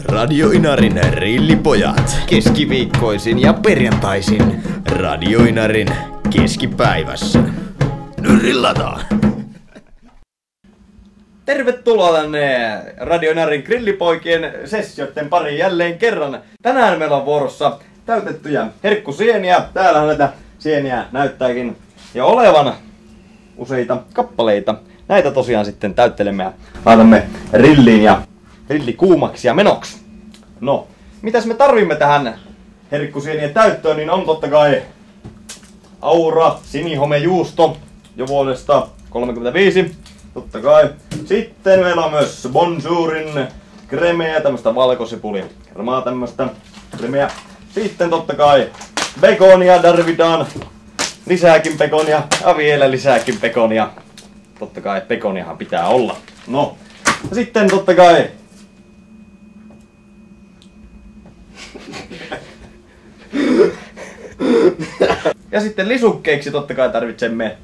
Radio Inarin rillipojat. Keskiviikkoisin ja perjantaisin. Radio Inarin keskipäivässä. Nyt rillataan! Tervetuloa tänne Radio Inarin grillipoikien sessioiden pariin jälleen kerran. Tänään meillä on vuorossa täytettyjä herkkusieniä. Täällähän näitä sieniä näyttääkin jo olevan useita kappaleita. Näitä tosiaan sitten täyttelemme ja laitamme rilliin ja rilli kuumaksi ja menoksi. No, mitäs me tarvimme tähän herkkusienien täyttöön, niin on totta kai Aura sinihomejuusto jo vuodesta 1935. Totta kai. Sitten meillä on myös Bonjourin kremeä, tämmöstä valkosipuli kermaa tämmöstä kremeä. Sitten totta kai bekonia tarvitaan. Lisääkin pekonia ja vielä lisääkin pekonia. Totta kai pekoniahan pitää olla. No. Ja sitten totta kai ja sitten lisukkeiksi totta kai tarvitsemme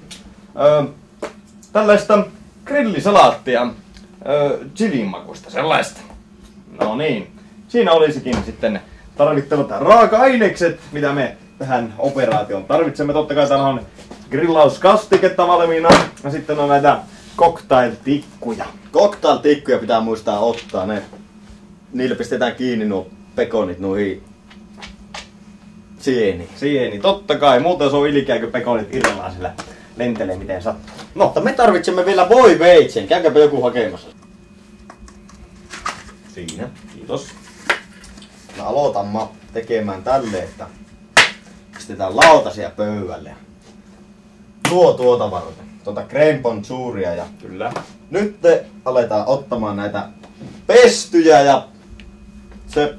tällaista grillisalaattia, chilin makuista sellaista. No niin, siinä olisikin sitten tarvittavat raaka-ainekset, mitä me tähän operaatioon tarvitsemme. Totta kai täällä on grillauskastiketta valmiina ja sitten on näitä cocktail-tikkuja. Cocktail-tikkuja pitää muistaa ottaa, niillä pistetään kiinni nuo pekonit noihin sieni. Totta kai, muuten se on ilkeä, kun pekonit irrallaan sillä lentelee miten sattuu. No, mutta me tarvitsemme vielä voiveitsen. Käykääpä joku hakemassa. Siinä, kiitos. Mä aloitan tekemään tälle, että pistetään lautasia pöydälle. Tuota varten. Crème bonjouria ja Kyllä. nyt aletaan ottamaan näitä pestyjä ja se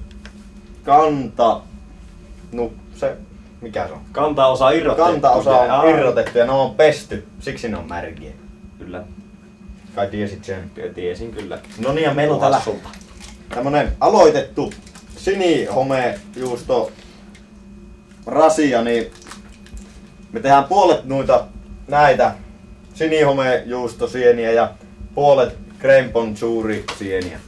mikä se on? Kantaosa irrotettu. Kantaosa on irrotettu ja ne on pesty, siksi ne on märkiä. Kyllä. Kai tiesit sen? Tiesin kyllä. No niin, ja meillä on täällä tämmönen aloitettu sinihomejuusto rasia, niin me tehdään puolet näitä sinihomejuustosieniä ja puolet crème bonjour-sieniä.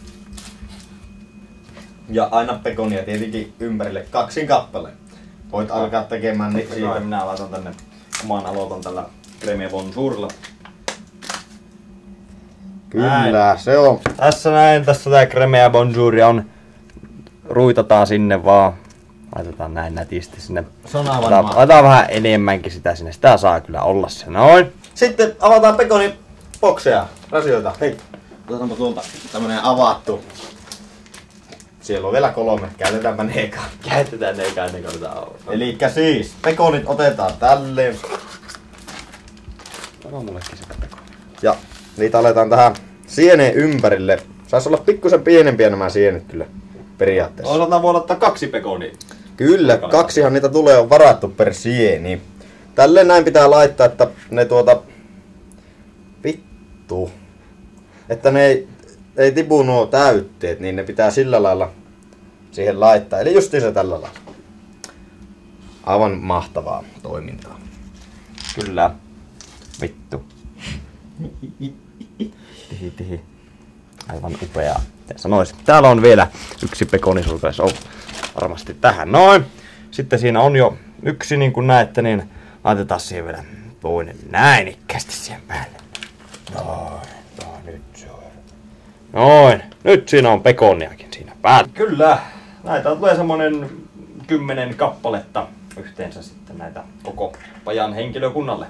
Ja aina pekonia tietenkin ympärille 2 kappaleen. Voit alkaa tekemään niitä siitä. Minä laitan tänne oman aloitan tällä crème bonjourilla. Kyllä, näin. Se on. Tässä tää crème bonjouria on. Ruitataan sinne vaan. Laitetaan näin nätisti sinne. Se on aivan laitetaan vähän enemmänkin sitä sinne. Sitä saa kyllä olla se noin. Sitten avataan pekonin bokseja, rasioita. Hei, otetaanpa tuolta tämmönen avattu. Siellä on vielä 3. Käytetäänpä ne eka. Käytetään ne eka ennen kuin Elikkä siis, pekonit otetaan tälleen. Anna mullekin sitä pekonia. Ja niitä aletaan tähän sieneen ympärille. Saisi olla pikkusen pienempiä nämä sienet kyllä periaatteessa. Voi ottaa 2 pekonia. Kyllä, 2han niitä tulee on varattu per sieni. Tälleen näin pitää laittaa, että ne että ne ei tipu nuo täytteet, niin ne pitää sillä lailla siihen laittaa. Eli justiinsa tällä lailla. Aivan mahtavaa toimintaa. Kyllä. Vittu. Tihi. Aivan upeaa. Sanois. Täällä on vielä 1 pekonisulkaisi. On varmasti tähän. Noin. Sitten siinä on jo 1, niin kuin näette, niin laitetaan siihen vielä toinen näin ikkästi siihen päälle. Nyt se on. Noin. Nyt siinä on pekoniakin siinä päällä. Kyllä. Näitä tulee semmonen 10 kappaletta yhteensä sitten näitä koko pajan henkilökunnalle.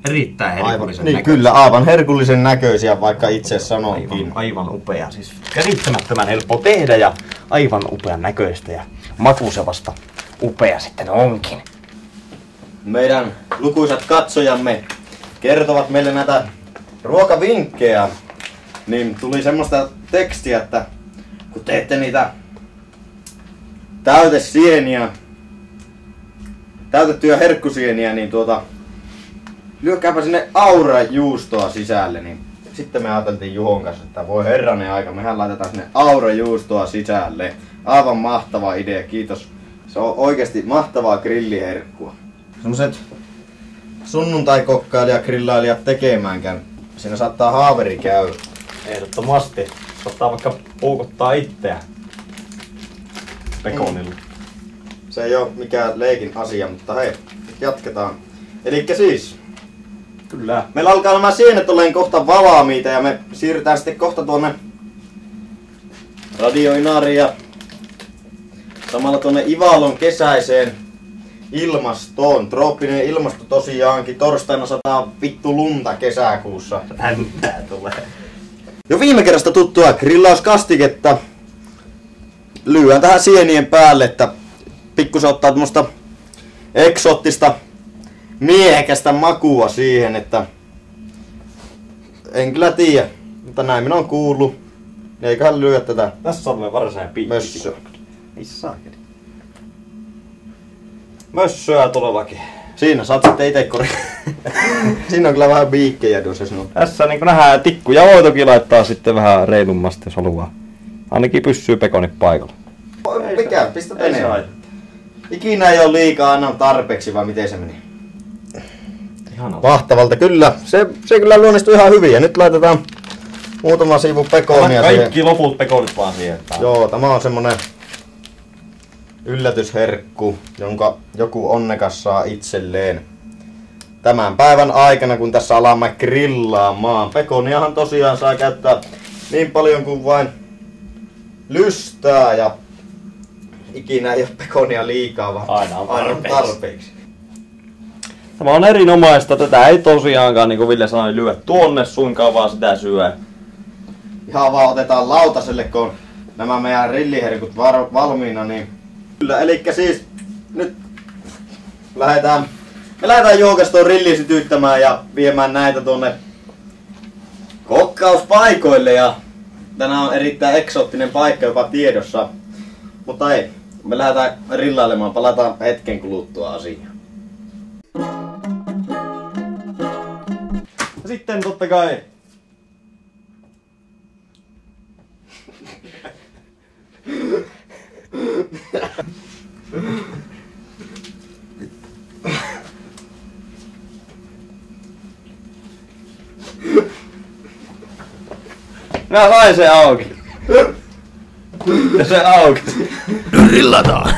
Erittäin herkullisen näköisiä. Kyllä, aivan herkullisen näköisiä, vaikka itse sanoinkin. Aivan upea. Siis käsittämättömän helppo tehdä ja aivan upean näköistä ja makusevasta upea sitten onkin. Meidän lukuisat katsojamme kertovat meille näitä ruokavinkkejä, niin tuli semmoista tekstiä, että kun teette niitä täytettyjä herkkusieniä, niin lyökääpä sinne aurajuustoa sisälle, niin sitten me ajateltiin Juhon kanssa, että voi herranen aika, mehän laitetaan sinne aurajuustoa sisälle. Aivan mahtava idea, kiitos. Se on oikeasti mahtavaa grilliherkkua. Semmoset sunnuntai-kokkailijat, grillailijat tekemäänkään. Siinä saattaa haaveri käydä. Ehdottomasti. Saattaa vaikka puukottaa itseä pekonilla. Se ei oo mikään leikin asia, mutta hei, jatketaan. Elikkä siis, Kyllä. meillä alkaa nämä sienet olleen kohta valmiita ja me siirrytään sitten kohta tuonne Radio Inariin ja samalla tuonne Ivalon kesäiseen ilmastoon. Trooppinen ilmasto tosiaankin. Torstaina sataa vittu lunta kesäkuussa. Häntää tulee. Jo viime kerrasta tuttua grillauskastiketta. Lyön tähän sienien päälle, että pikkusen ottaa tämmöstä eksoottista miehekästä makua siihen, että en kyllä tiedä, mutta näin minä on kuullut. Eiköhän lyö tätä Tässä on varsinainen piikki. mössöä. Missä mössöä todellakin. Siinä saat sitten ite kori. Siinä on kyllä vähän biikkejä tuossa sinun. Tässä niin nähdään tikku ja voi toki laittaa sitten vähän reilummasti jos haluaa. Ainakin pysyy pekonit paikalla. Mikä? Pistä Ei se enää. haittaa. Ikinä ei ole liikaa, anna tarpeeksi vai miten se meni? Ihanaa. Mahtavalta, kyllä. Se kyllä luonnistui ihan hyvin. Ja nyt laitetaan muutama siivu pekonia Kaikki siihen. loput pekonit vaan siihen. Joo, tämä on semmonen yllätysherkku, jonka joku onnekas saa itselleen tämän päivän aikana, kun tässä alamme grillaamaan. Pekoniahan tosiaan saa käyttää niin paljon kuin vain lystää ja ikinä ei ole pekonia liikaa, vaan Aina on tarpeeksi. Tämä on erinomaista. Tätä ei tosiaankaan, niin kuin Ville sanoi, lyö tuonne suinkaan, vaan sitä syö. Ihan vaan otetaan lautaselle, kun on nämä meidän rilliherkut valmiina, niin kyllä, elikkä siis nyt me lähdetään Joukastoon rilliä sytyttämään ja viemään näitä tuonne kokkauspaikoille ja tänään on erittäin eksoottinen paikka jopa tiedossa. Mutta ei, me lähdetään rillailemaan, palataan hetken kuluttua asiaan. Ja sitten totta kai mä sain se auki. Ja se auki. Nyt rillataan.